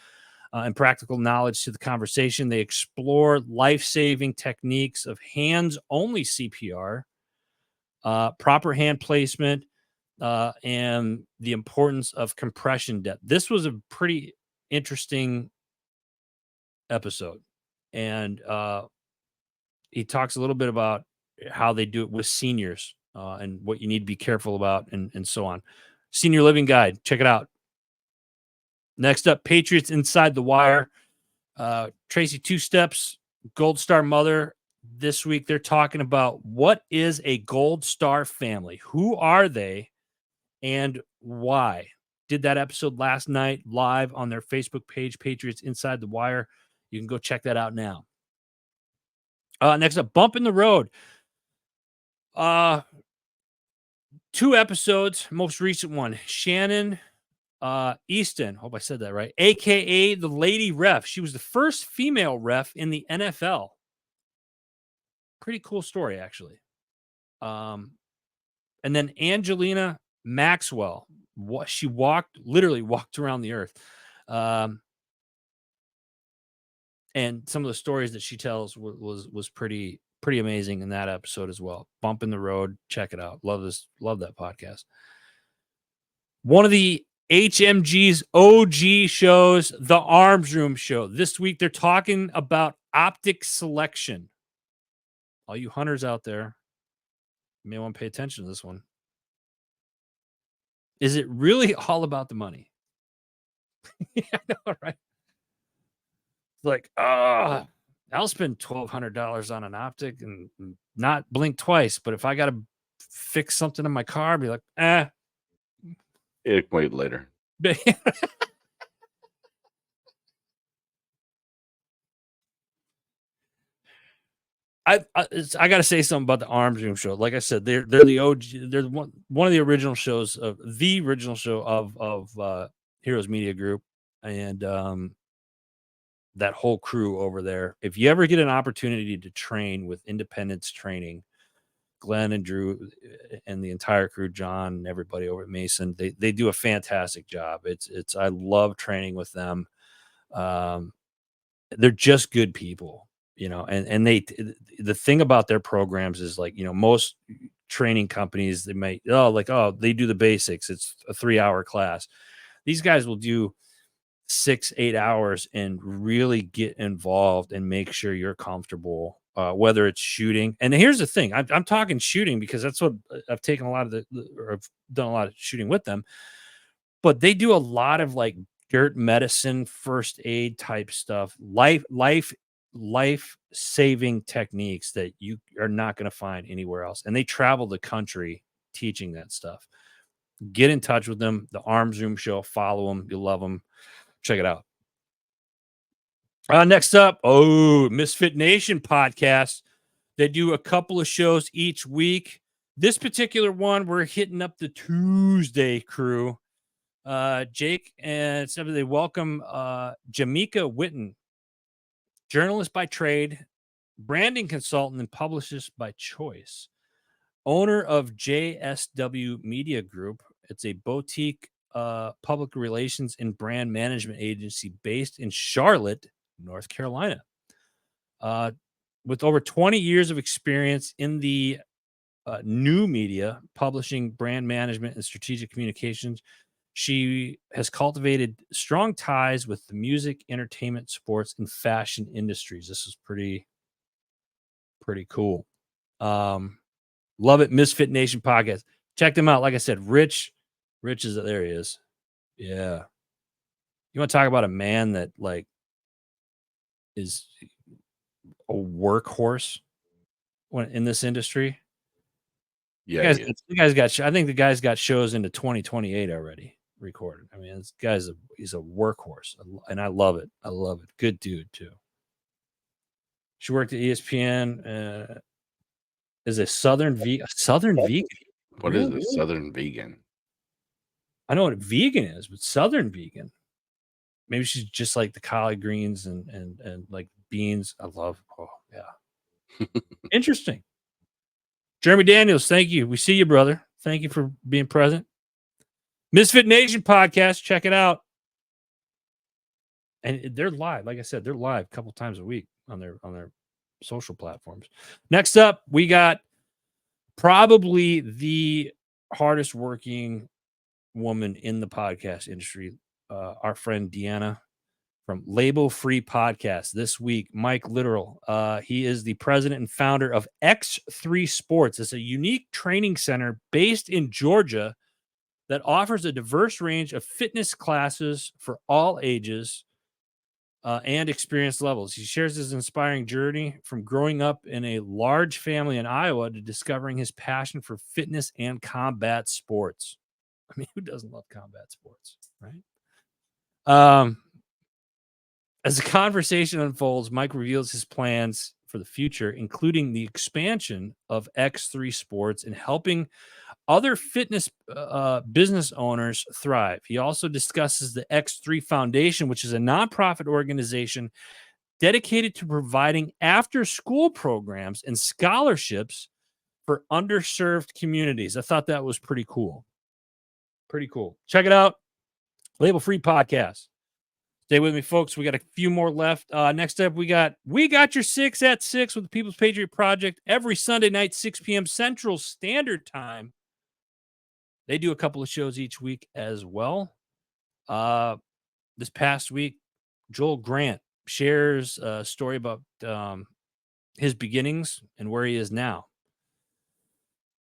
and practical knowledge to the conversation. They explore life-saving techniques of hands-only CPR, proper hand placement, and the importance of compression depth. This was a pretty interesting episode, and he talks a little bit about how they do it with seniors and what you need to be careful about, and so on. Senior Living Guide, check it out. Next up, Patriots Inside the Wire. Tracy Two Steps, Gold Star mother. This week, they're talking about what is a Gold Star family? Who are they and why? Did that episode last night live on their Facebook page, Patriots Inside the Wire. You can go check that out now. Next up, Bump in the Road. 2 episodes, most recent one, Shannon Easton, hope I said that right, aka the lady ref. She was the first female ref in the NFL. Pretty cool story, actually. And then Angelina Maxwell, she literally walked around the earth. And some of the stories that she tells was pretty amazing in that episode as well. Bump in the Road, check it out. Love that podcast. One of the HMG's OG shows, The Arms Room Show. This week they're talking about optic selection. All you hunters out there, you may want to pay attention to this one. Is it really all about the money? Yeah, I know, right? Like, I'll spend $1,200 on an optic and not blink twice. But if I got to fix something in my car, I'd be like, it can wait later. I got to say something about the Arms Room Show. Like I said, they're the OG. They're one of the original shows of Heroes Media Group, and that whole crew over there. If you ever get an opportunity to train with Independence Training, Glenn and Drew and the entire crew, John and everybody over at Mason, they do a fantastic job. I love training with them. They're just good people, and the thing about their programs is, like, most training companies, they do the basics. It's a 3-hour class. These guys will do 6-8 hours and really get involved and make sure you're comfortable, whether it's shooting. And here's the thing, I'm talking shooting because that's what I've taken a lot of or I've done a lot of shooting with them, but they do a lot of like dirt medicine, first aid type stuff, life saving techniques that you are not going to find anywhere else. And they travel the country teaching that stuff. Get in touch with them. The Arms Room Show, follow them. You'll love them. Check it out. Next up, Misfit Nation podcast. They do a couple of shows each week. This particular one, we're hitting up the Tuesday crew. Jake and somebody, they welcome Jamaica Witten, journalist by trade, branding consultant, and publicist by choice. Owner of JSW Media Group. It's a boutique public relations and brand management agency based in Charlotte, North Carolina. With over 20 years of experience in the new media, publishing, brand management, and strategic communications, she has cultivated strong ties with the music, entertainment, sports, and fashion industries. This is pretty cool. Love it. Misfit Nation podcast. Check them out. Like I said, Rich is there. He is. Yeah. You want to talk about a man that like is a workhorse when in this industry. Yeah, I think the guy's got shows into 2028 already recorded. I mean, this guy's he's a workhorse, and I love it. I love it. Good dude too. She worked at ESPN. Is a Southern vegan. What is a Southern vegan? I know what a vegan is, but Southern vegan. Maybe she's just like the collard greens and like beans. I love. Oh yeah, interesting. Jeremy Daniels, thank you. We see you, brother. Thank you for being present. Misfit Nation podcast, check it out. And they're live. Like I said, they're live a couple times a week on their social platforms. Next up, we got probably the hardest working woman in the podcast industry, our friend Deanna from Label Free Podcast. This week, Mike Literal. He is the president and founder of X3 Sports. It's a unique training center based in Georgia that offers a diverse range of fitness classes for all ages and experience levels. He shares his inspiring journey from growing up in a large family in Iowa to discovering his passion for fitness and combat sports. I mean, who doesn't love combat sports, right? As the conversation unfolds, Mike reveals his plans for the future, including the expansion of X3 Sports and helping other fitness business owners thrive. He also discusses the X3 Foundation, which is a nonprofit organization dedicated to providing after-school programs and scholarships for underserved communities. I thought that was pretty cool. Pretty cool. Check it out. Label Free Podcast. Stay with me, folks. We got a few more left. Next up, we got your 6 at 6 with the People's Patriot Project every Sunday night, 6 p.m. Central Standard Time. They do a couple of shows each week as well. This past week, Joel Grant shares a story about his beginnings and where he is now.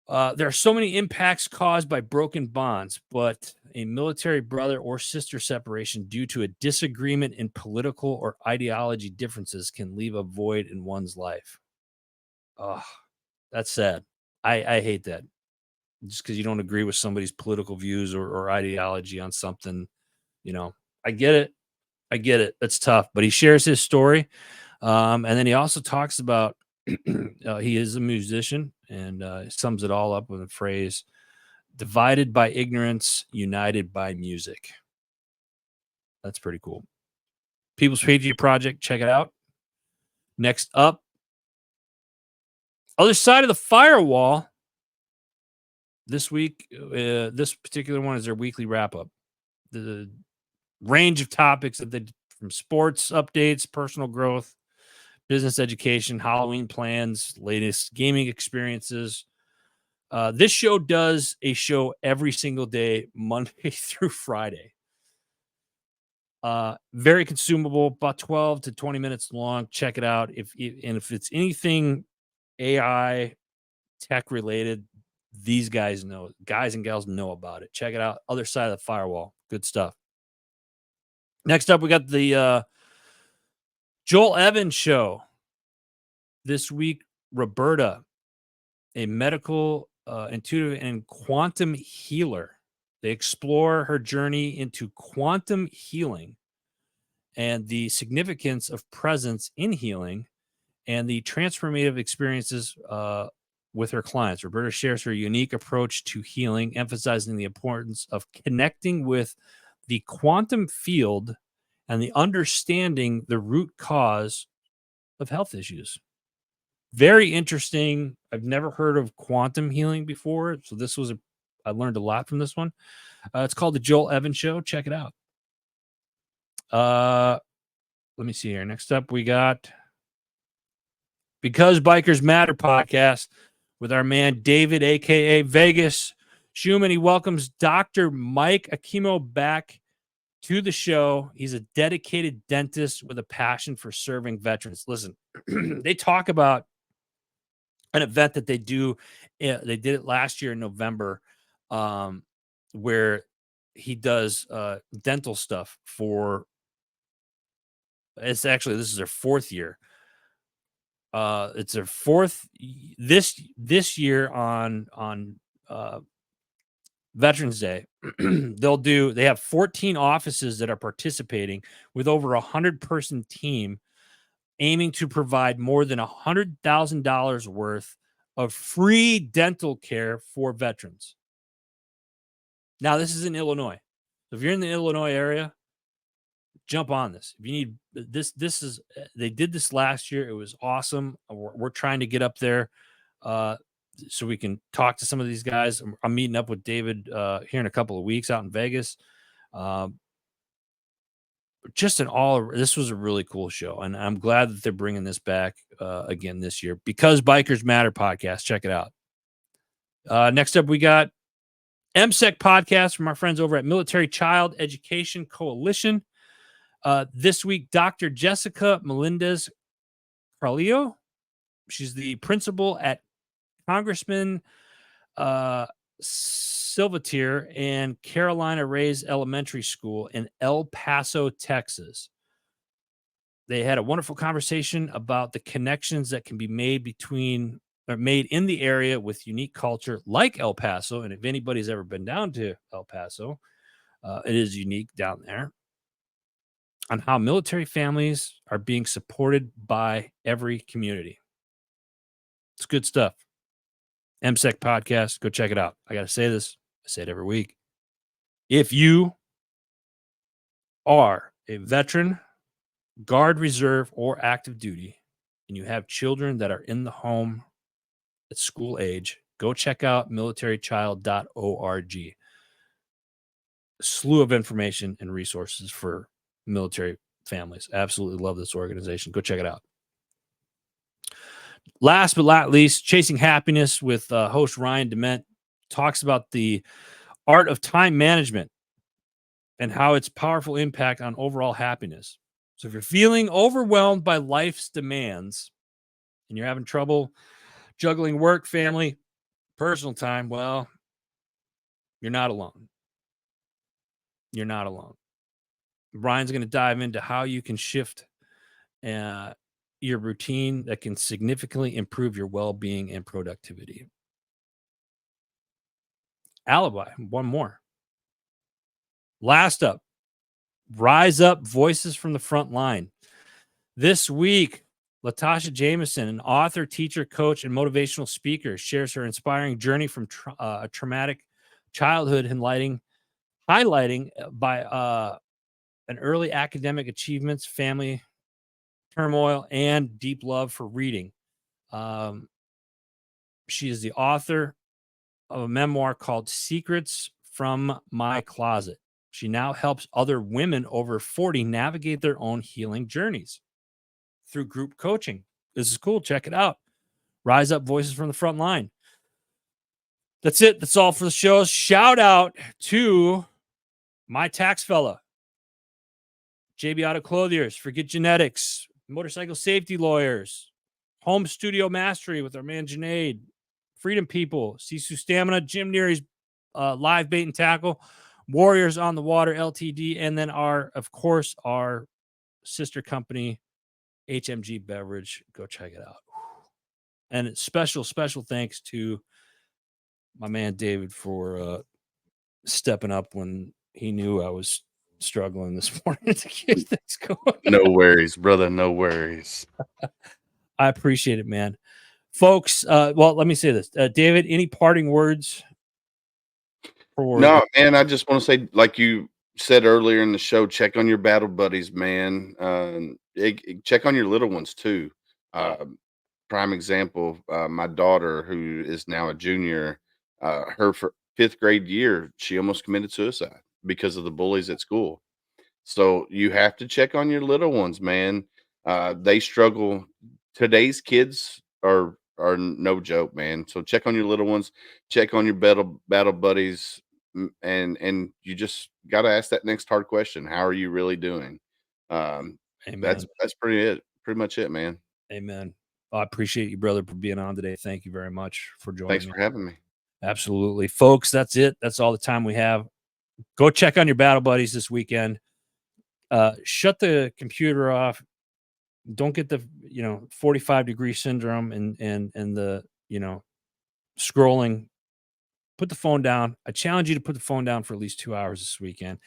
There are so many impacts caused by broken bonds, but a military brother or sister separation due to a disagreement in political or ideology differences can leave a void in one's life. Oh, that's sad. I hate that. Just because you don't agree with somebody's political views or ideology on something, I get it. That's tough. But he shares his story. And then he also talks about he is a musician and sums it all up with a phrase: divided by ignorance, united by music. That's pretty cool. People's Patriot Project, check it out. Next up, other side of the firewall. This week, this particular one is their weekly wrap-up. The range of topics that they from sports updates, personal growth, business education, Halloween plans, latest gaming experiences. This show does a show every single day, Monday through Friday. Very consumable, about 12 to 20 minutes long. Check it out. If it's anything AI tech related, these guys and gals know about it. Check it out. Other side of the firewall. Good stuff. Next up, we got the Joel Evans show. This week, Roberta, a medical intuitive and quantum healer. They explore her journey into quantum healing and the significance of presence in healing and the transformative experiences with her clients. Roberta shares her unique approach to healing, emphasizing the importance of connecting with the quantum field and the understanding the root cause of health issues. Very interesting. I've never heard of quantum healing before, so I learned a lot from this one. It's called the Joel Evans Show. Check it out. Let me see here. Next up, we got Because Bikers Matter podcast with our man David, aka Vegas Schumann. He welcomes Dr. Mike Akimo back to the show. He's a dedicated dentist with a passion for serving veterans. Listen, they talk about an event that they do. They did it last year in November, where he does dental stuff for. This is their 4th year. It's their fourth this year on Veterans Day. They have 14 offices that are participating with over 100-person team, aiming to provide more than $100,000 worth of free dental care for veterans. Now, this is in Illinois. So if you're in the Illinois area, jump on this. If you need this is they did this last year. It was awesome. We're trying to get up there so we can talk to some of these guys. I'm meeting up with David here in a couple of weeks out in Vegas. Just this was a really cool show, and I'm glad that they're bringing this back again this year because Bikers Matter podcast. Check it out. Next up, we got MSEC podcast from our friends over at Military Child Education Coalition. This week, Dr. Jessica Melendez Carlillo. She's the principal at Congressman Silvertier and Carolina Reyes Elementary School in El Paso, Texas. They had a wonderful conversation about the connections that can be made made in the area with unique culture like El Paso. And if anybody's ever been down to El Paso, it is unique down there. On how military families are being supported by every community. It's good stuff. MSEC podcast, go check it out. I got to say this. I say it every week. If you are a veteran, Guard, Reserve, or active duty, and you have children that are in the home at school age, go check out militarychild.org. A slew of information and resources for military families. Absolutely love this organization. Go check it out. Last but not least, Chasing Happiness with host Ryan Dement talks about the art of time management and how its powerful impact on overall happiness. So if you're feeling overwhelmed by life's demands and you're having trouble juggling work, family, personal time, well, you're not alone. You're not alone. Brian's going to dive into how you can shift your routine that can significantly improve your well-being and productivity. Alibi, one more. Last up, Rise Up Voices from the Front Line. This week, Latasha Jameson, an author, teacher, coach, and motivational speaker, shares her inspiring journey from a traumatic childhood, highlighting by an early academic achievements, family turmoil, and deep love for reading. She is the author of a memoir called Secrets from My Closet. She now helps other women over 40 navigate their own healing journeys through group coaching. This is cool. Check it out. Rise Up Voices from the Front Line. That's it. That's all for the show. Shout out to my tax fella, JB Auto Clothiers, Forget Genetics, Motorcycle Safety Lawyers, Home Studio Mastery with our man Janaid, Freedom People, Sisu Stamina, Jim Neary's Live Bait and Tackle, Warriors on the Water LTD, and then our sister company, HMG Beverage. Go check it out. And special thanks to my man David for stepping up when he knew I was struggling this morning to get things going. No worries, brother. No worries. I appreciate it, man. Folks, well, let me say this. David, any parting words? No, man, I just want to say, like you said earlier in the show, check on your battle buddies, man. Check on your little ones too. Prime example, my daughter, who is now a junior, her fifth grade year, she almost committed suicide because of the bullies at school. So you have to check on your little ones, man. They struggle. Today's kids are no joke, man. So check on your little ones, check on your battle buddies, and you just got to ask that next hard question: how are you really doing? That's pretty much it, man. Amen. I appreciate you, brother, for being on today. Thank you very much for joining me. Thanks for having me. Absolutely. Folks, that's it. That's all the time we have. Go check on your battle buddies this weekend. Shut the computer off. Don't get the 45-degree syndrome and the scrolling. Put the phone down. I challenge you to put the phone down for at least 2 hours this weekend.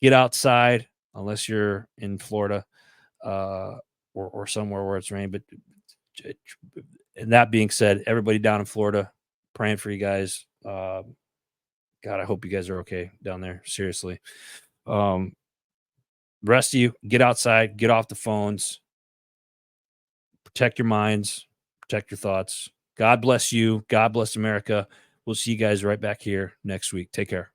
Get outside, unless you're in Florida or somewhere where it's rain. But and that being said, everybody down in Florida, praying for you guys. God, I hope you guys are okay down there. Seriously. The rest of you, get outside, get off the phones, protect your minds, protect your thoughts. God bless you. God bless America. We'll see you guys right back here next week. Take care.